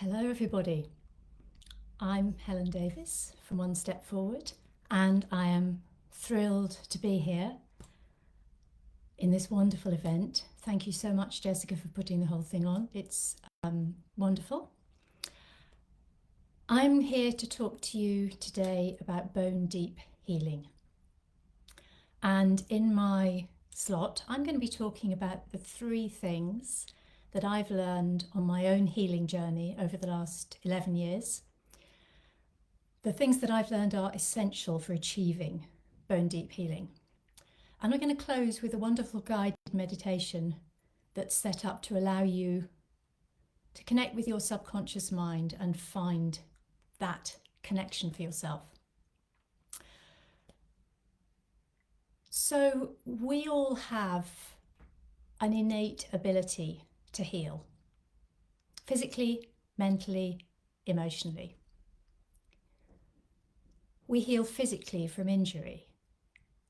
Hello everybody, I'm Helen Davis from One Step Forward and I am thrilled to be here in this wonderful event. Thank you so much, Jessica, for putting the whole thing on. It's wonderful. I'm here to talk to you today about bone deep healing. And in my slot, I'm going to be talking about the 3 things that I've learned on my own healing journey over the last 11 years. The things that I've learned are essential for achieving bone deep healing. And we're going to close with a wonderful guided meditation that's set up to allow you to connect with your subconscious mind and find that connection for yourself. So we all have an innate ability to heal, physically, mentally, emotionally. We heal physically from injury.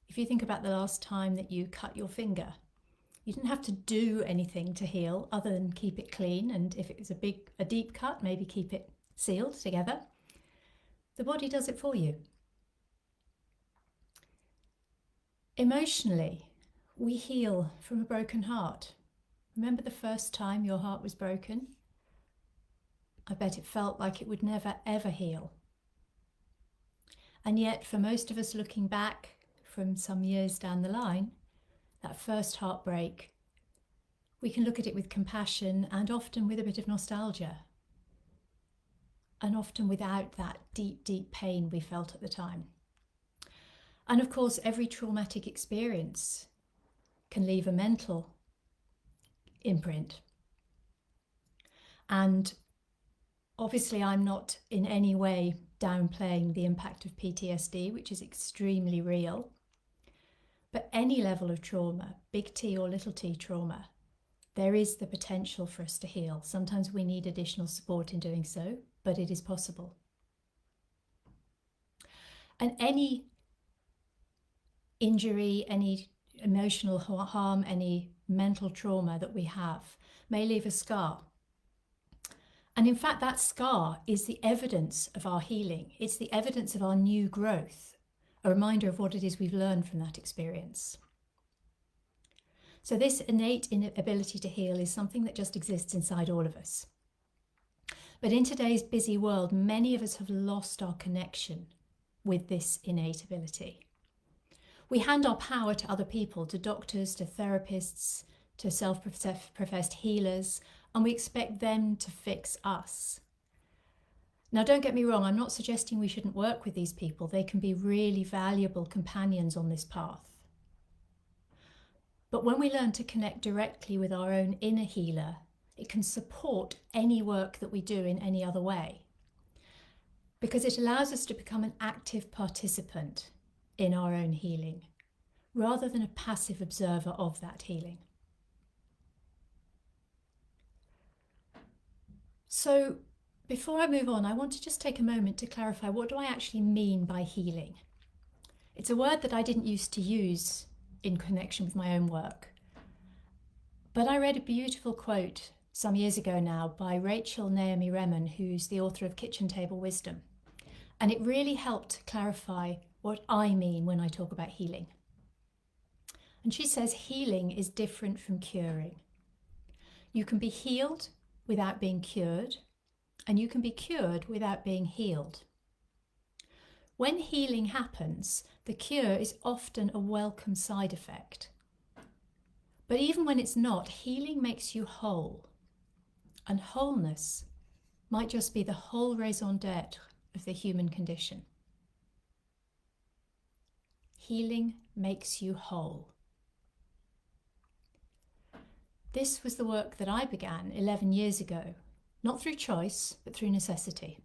If you think about the last time that you cut your finger, you didn't have to do anything to heal other than keep it clean, and if it was a deep cut, maybe keep it sealed together. The body does it for you. Emotionally, we heal from a broken heart. Remember the first time your heart was broken? I bet it felt like it would never ever heal. And yet, for most of us looking back from some years down the line, that first heartbreak, we can look at it with compassion and often with a bit of nostalgia. And often without that deep, deep pain we felt at the time. And of course, every traumatic experience can leave a mental imprint. And obviously, I'm not in any way downplaying the impact of PTSD, which is extremely real. But any level of trauma, big T or little t trauma, there is the potential for us to heal. Sometimes we need additional support in doing so, but it is possible. And any injury, any emotional harm, any mental trauma that we have may leave a scar. And in fact, that scar is the evidence of our healing. It's the evidence of our new growth, a reminder of what it is we've learned from that experience. So this innate ability to heal is something that just exists inside all of us. But in today's busy world, many of us have lost our connection with this innate ability. We hand our power to other people, to doctors, to therapists, to self-professed healers, and we expect them to fix us. Now, don't get me wrong, I'm not suggesting we shouldn't work with these people. They can be really valuable companions on this path. But when we learn to connect directly with our own inner healer, it can support any work that we do in any other way, because it allows us to become an active participant in our own healing, rather than a passive observer of that healing. So before I move on, I want to just take a moment to clarify, what do I actually mean by healing? It's a word that I didn't used to use in connection with my own work. But I read a beautiful quote some years ago now by Rachel Naomi Remen, who's the author of Kitchen Table Wisdom. And it really helped clarify what I mean when I talk about healing. And she says healing is different from curing. You can be healed without being cured, and you can be cured without being healed. When healing happens, the cure is often a welcome side effect. But even when it's not, healing makes you whole. And wholeness might just be the whole raison d'etre of the human condition. Healing makes you whole. This was the work that I began 11 years ago, not through choice, but through necessity.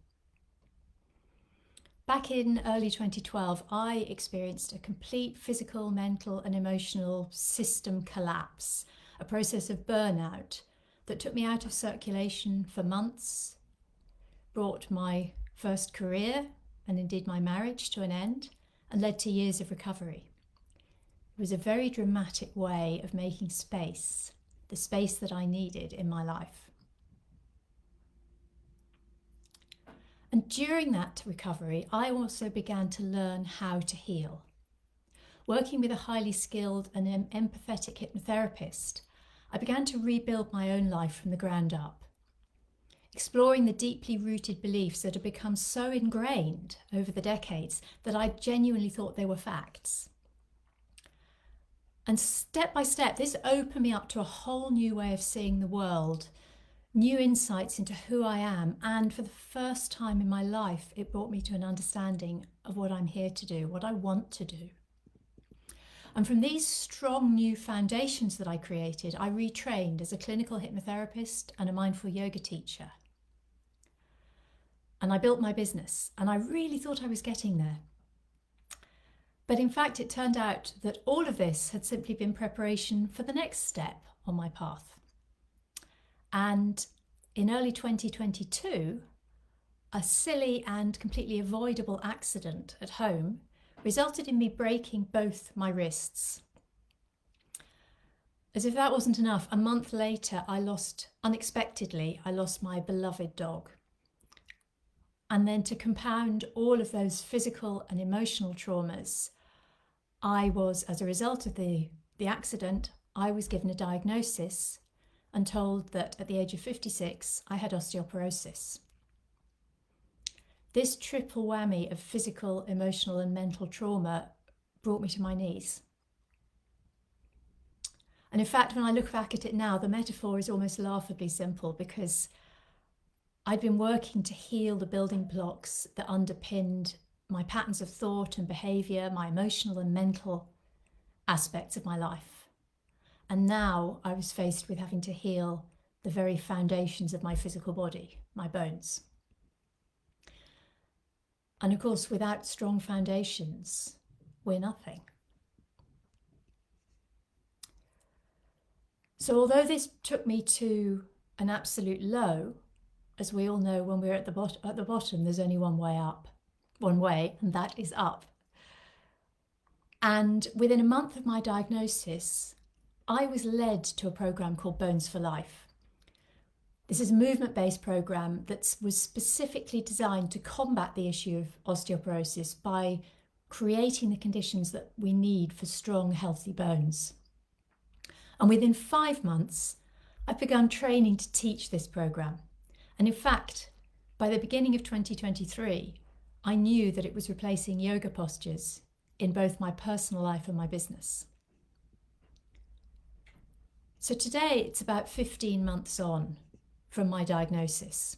Back in early 2012, I experienced a complete physical, mental, and emotional system collapse, a process of burnout that took me out of circulation for months, brought my first career and indeed my marriage to an end, and led to years of recovery. It was a very dramatic way of making space, the space that I needed in my life. And during that recovery, I also began to learn how to heal. Working with a highly skilled and empathetic hypnotherapist, I began to rebuild my own life from the ground up, exploring the deeply rooted beliefs that had become so ingrained over the decades that I genuinely thought they were facts. And step by step, this opened me up to a whole new way of seeing the world, new insights into who I am, and for the first time in my life, it brought me to an understanding of what I'm here to do, what I want to do. And from these strong new foundations that I created, I retrained as a clinical hypnotherapist and a mindful yoga teacher. And I built my business, and I really thought I was getting there. But in fact, it turned out that all of this had simply been preparation for the next step on my path. And in early 2022, a silly and completely avoidable accident at home resulted in me breaking both my wrists. As if that wasn't enough, a month later, unexpectedly, I lost my beloved dog. And then to compound all of those physical and emotional traumas, as a result of the accident, I was given a diagnosis and told that at the age of 56, I had osteoporosis. This triple whammy of physical, emotional, and mental trauma brought me to my knees. And in fact, when I look back at it now, the metaphor is almost laughably simple, because I'd been working to heal the building blocks that underpinned my patterns of thought and behaviour, my emotional and mental aspects of my life. And now I was faced with having to heal the very foundations of my physical body, my bones. And of course, without strong foundations, we're nothing. So although this took me to an absolute low, as we all know, when we're at the bottom, there's only one way up, and that is up. And within a month of my diagnosis, I was led to a program called Bones for Life. This is a movement-based program that was specifically designed to combat the issue of osteoporosis by creating the conditions that we need for strong, healthy bones. And within 5 months, I've begun training to teach this program. And in fact, by the beginning of 2023, I knew that it was replacing yoga postures in both my personal life and my business. So today it's about 15 months on from my diagnosis.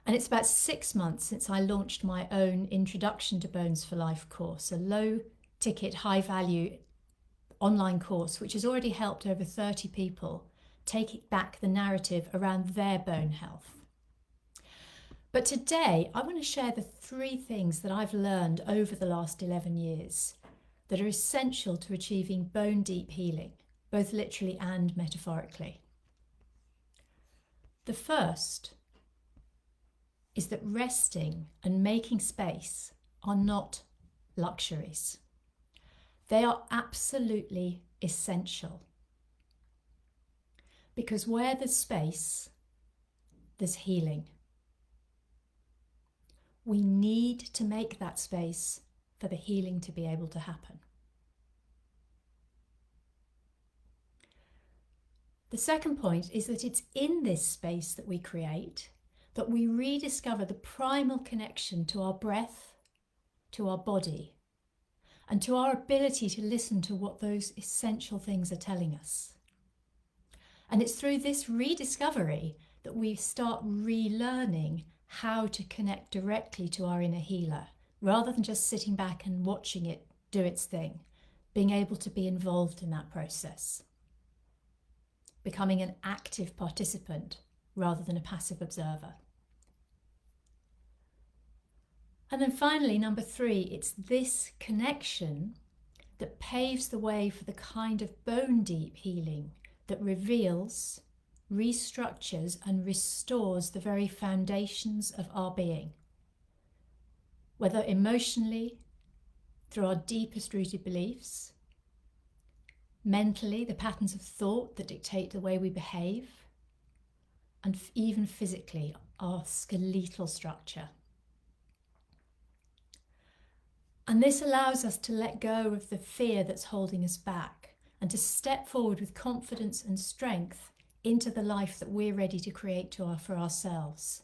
And it's about 6 months since I launched my own Introduction to Bones for Life course, a low ticket, high value online course, which has already helped over 30 people take back the narrative around their bone health. But today I want to share the 3 things that I've learned over the last 11 years that are essential to achieving bone deep healing, both literally and metaphorically. The first is that resting and making space are not luxuries. They are absolutely essential. Because where there's space, there's healing. We need to make that space for the healing to be able to happen. The second point is that it's in this space that we create that we rediscover the primal connection to our breath, to our body, and to our ability to listen to what those essential things are telling us. And it's through this rediscovery that we start relearning how to connect directly to our inner healer, rather than just sitting back and watching it do its thing, being able to be involved in that process, becoming an active participant rather than a passive observer. And then finally, number 3, it's this connection that paves the way for the kind of bone deep healing that reveals, restructures and restores the very foundations of our being, whether emotionally, through our deepest rooted beliefs, mentally, the patterns of thought that dictate the way we behave, and even physically, our skeletal structure. And this allows us to let go of the fear that's holding us back and to step forward with confidence and strength into the life that we're ready to create for ourselves.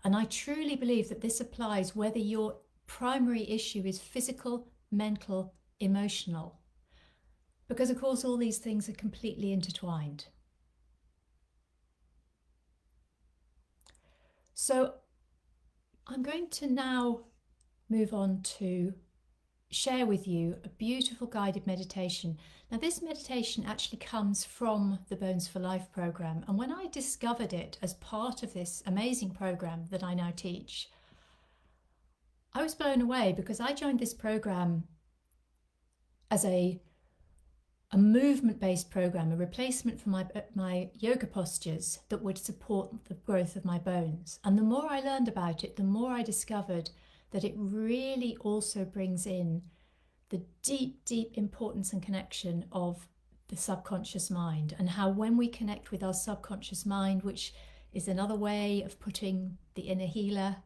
And I truly believe that this applies whether your primary issue is physical, mental, emotional, because of course all these things are completely intertwined. So I'm going to now move on to share with you a beautiful guided meditation. Now, this meditation actually comes from the Bones for Life program, and when I discovered it as part of this amazing program that I now teach, I was blown away because I joined this program as a movement-based program, a replacement for my yoga postures that would support the growth of my bones. And the more I learned about it, the more I discovered that it really also brings in the deep, deep importance and connection of the subconscious mind, and how when we connect with our subconscious mind, which is another way of putting the inner healer,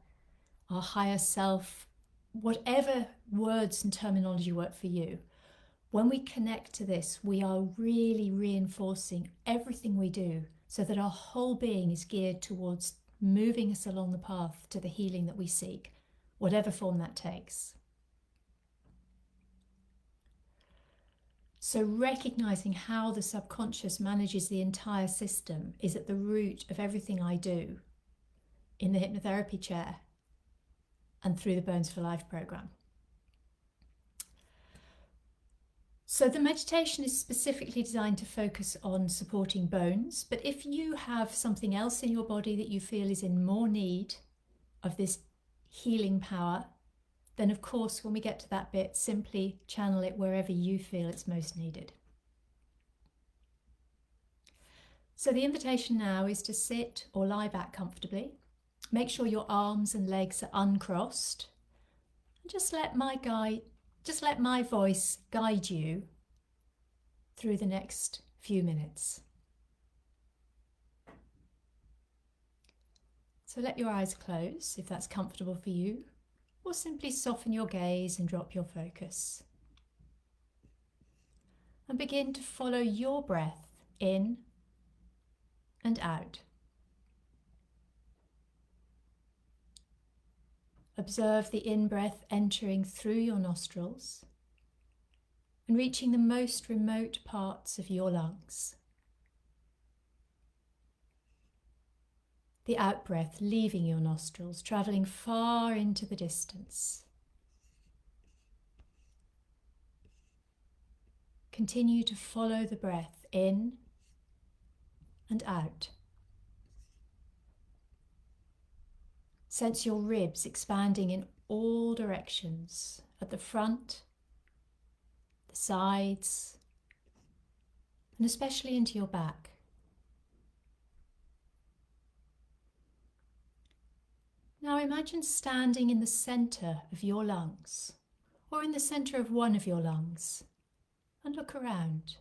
our higher self, whatever words and terminology work for you, when we connect to this, we are really reinforcing everything we do so that our whole being is geared towards moving us along the path to the healing that we seek, whatever form that takes. So recognizing how the subconscious manages the entire system is at the root of everything I do in the hypnotherapy chair and through the Bones for Life program. So the meditation is specifically designed to focus on supporting bones, but if you have something else in your body that you feel is in more need of this healing power, then of course when we get to that bit, simply channel it wherever you feel it's most needed. So the invitation now is to sit or lie back comfortably. Make sure your arms and legs are uncrossed. And just let my voice guide you through the next few minutes. So let your eyes close if that's comfortable for you, or simply soften your gaze and drop your focus. And begin to follow your breath in and out. Observe the in-breath entering through your nostrils and reaching the most remote parts of your lungs. The out-breath leaving your nostrils, travelling far into the distance. Continue to follow the breath in and out. Sense your ribs expanding in all directions, at the front, the sides, and especially into your back. Now imagine standing in the centre of your lungs, or in the centre of one of your lungs, and look around.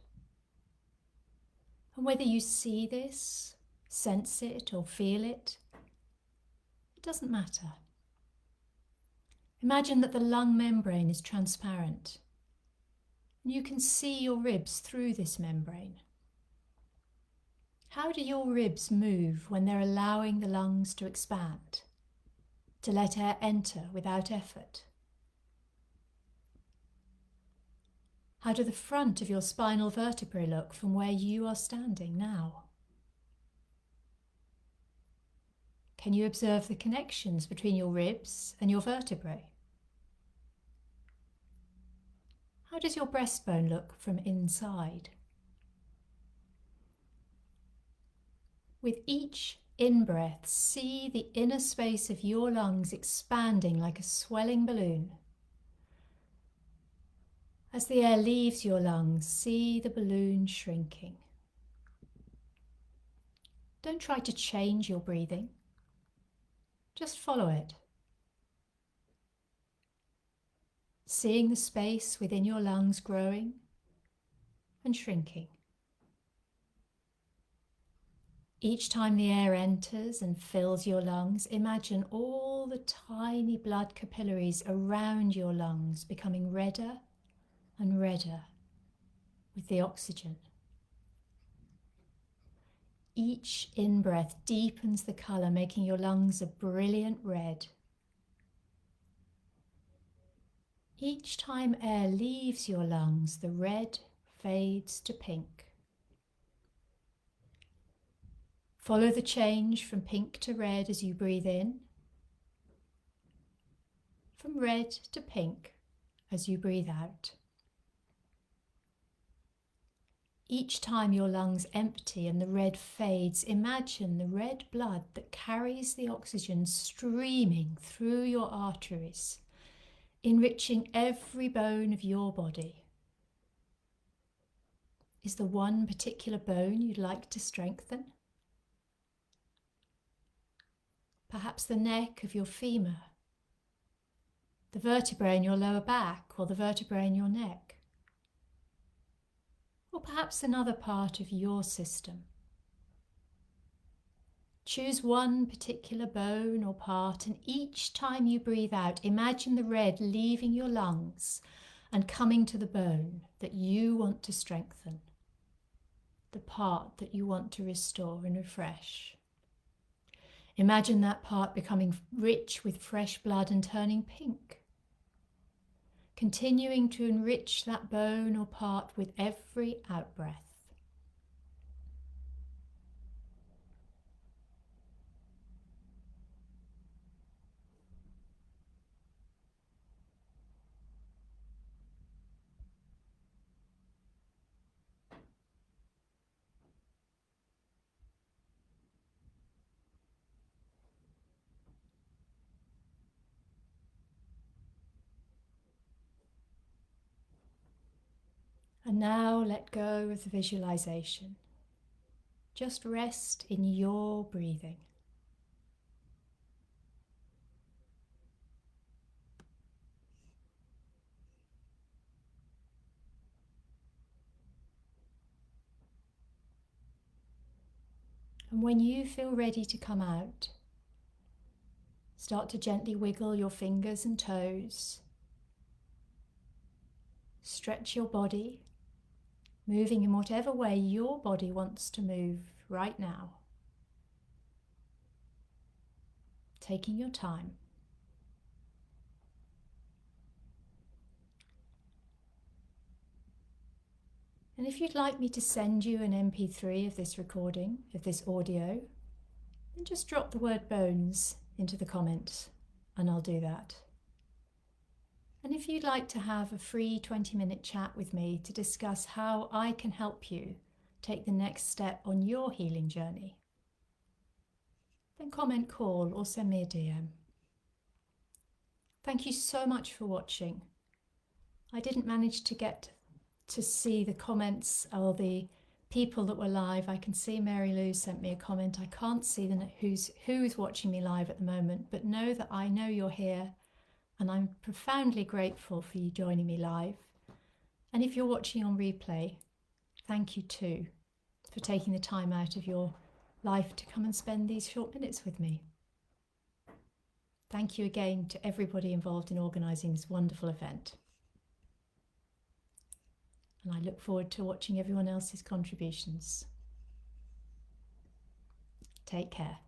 And whether you see this, sense it, or feel it, it doesn't matter. Imagine that the lung membrane is transparent, and you can see your ribs through this membrane. How do your ribs move when they're allowing the lungs to expand, to let air enter without effort? How do the front of your spinal vertebrae look from where you are standing now? Can you observe the connections between your ribs and your vertebrae? How does your breastbone look from inside? With each in-breath, see the inner space of your lungs expanding like a swelling balloon. As the air leaves your lungs, see the balloon shrinking. Don't try to change your breathing. Just follow it. Seeing the space within your lungs growing and shrinking. Each time the air enters and fills your lungs, imagine all the tiny blood capillaries around your lungs becoming redder and redder with the oxygen. Each in-breath deepens the colour, making your lungs a brilliant red. Each time air leaves your lungs, the red fades to pink. Follow the change from pink to red as you breathe in, from red to pink as you breathe out. Each time your lungs empty and the red fades, imagine the red blood that carries the oxygen streaming through your arteries, enriching every bone of your body. Is there one particular bone you'd like to strengthen? Perhaps the neck of your femur, the vertebrae in your lower back, or the vertebrae in your neck. Or perhaps another part of your system. Choose one particular bone or part, and each time you breathe out, imagine the red leaving your lungs and coming to the bone that you want to strengthen, the part that you want to restore and refresh. Imagine that part becoming rich with fresh blood and turning pink, continuing to enrich that bone or part with every out-breath. And now let go of the visualization. Just rest in your breathing. And when you feel ready to come out, start to gently wiggle your fingers and toes. Stretch your body, moving in whatever way your body wants to move right now. Taking your time. And if you'd like me to send you an MP3 of this recording, of this audio, then just drop the word bones into the comments and I'll do that. And if you'd like to have a free 20-minute chat with me to discuss how I can help you take the next step on your healing journey, then comment, call, or send me a DM. Thank you so much for watching. I didn't manage to get to see the comments or the people that were live. I can see Mary Lou sent me a comment. I can't see who's watching me live at the moment, but know that I know you're here and I'm profoundly grateful for you joining me live. And if you're watching on replay, thank you too for taking the time out of your life to come and spend these short minutes with me. Thank you again to everybody involved in organising this wonderful event. And I look forward to watching everyone else's contributions. Take care.